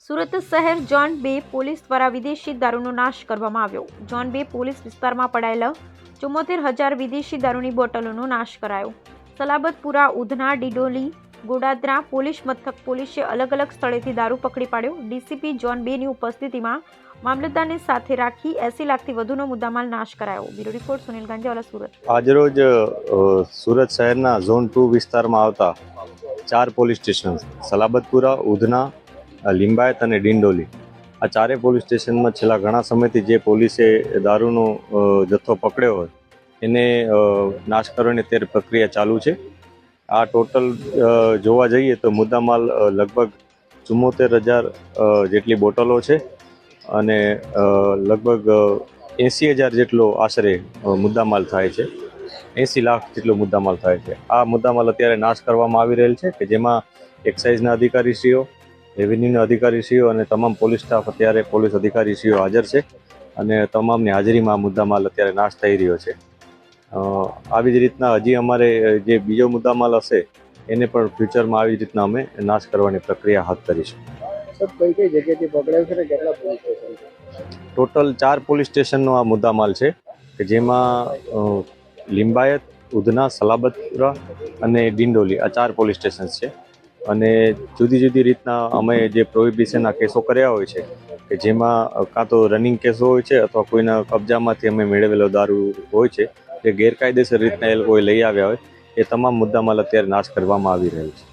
સુરત શહેર zone 2 police દ્વારા વિદેશી દારૂનો નાશ કરવામાં આવ્યો। ઝોન 2 પોલીસ વિસ્તારમાં પડાયેલા 74,000 વિદેશી દારૂની બોટલોનો નાશ કરાયો। સલાબતપુરા, ઉધના, ડિંડોલી, ગોડાદરા પોલીસ મથક પોલીસે અલગ અલગ સ્થળેથી દારૂ પકડી પાડ્યો। ડીસીપી ઝોન 2ની ઉપસ્થિતિમાં મામલતદારને સાથે રાખી 80 લાખથી વધુનો મુદ્દામાલ નાશ કરાયો। Bureau report Sunil Ganjawala, Surat. આજરોજ સુરત શહેરના ઝોન 2 વિસ્તારમાં આવતા 4 પોલીસ સ્ટેશન સલાબતપુરા, ઉધના, લિંબાયત અને ડિંડોલી આ ચારે પોલીસ સ્ટેશનમાં છેલ્લા ઘણા સમયથી જે પોલીસે દારૂનો જથ્થો પકડ્યો હોય એને નાશ કરવાની અત્યારે પ્રક્રિયા ચાલુ છે। આ ટોટલ જોવા જઈએ તો મુદ્દામાલ લગભગ 74,000 જેટલી બોટલો છે અને લગભગ 80,000 જેટલો આશરે મુદ્દામાલ થાય છે। 80 લાખ જેટલો મુદ્દામાલ થાય છે। આ મુદ્દામાલ અત્યારે નાશ કરવામાં આવી રહેલ છે કે જેમાં એક્સાઇઝના અધિકારીશ્રીઓ, રેવન્યુના અધિકારીશ્રીઓ અને તમામ પોલીસ સ્ટાફ અત્યારે પોલીસ અધિકારીશ્રીઓ હાજર છે અને તમામની હાજરીમાં આ મુદ્દામાલ અત્યારે નાશ થઈ રહ્યો છે। આવી જ રીતના હજી અમારે જે બીજો મુદ્દામાલ હશે એને પણ ફ્યુચરમાં આવી રીતના અમે નાશ કરવાની પ્રક્રિયા હાથ કરીશું। કઈ કઈ જગ્યાએથી પકડાયું છે ને કેટલા પોલીસ સ્ટેશન છે? ટોટલ 4 પોલીસ સ્ટેશનનો આ મુદ્દામાલ છે કે જેમાં લિંબાયત, ઉધના, સલાબતપુરા અને ડિંડોલી આ 4 પોલીસ સ્ટેશન છે અને જુદી જુદી રીતના અમે જે પ્રોહિબિશનના કેસો કર્યા હોય છે કે જેમાં કાં તો રનિંગ કેસો હોય છે અથવા કોઈના કબજામાંથી અમે મેળવેલો દારૂ હોય છે જે ગેરકાયદેસર રીતના એ લોકોએ લઈ આવ્યા હોય એ તમામ મુદ્દામાલ અત્યારે નાશ કરવામાં આવી રહ્યો છે।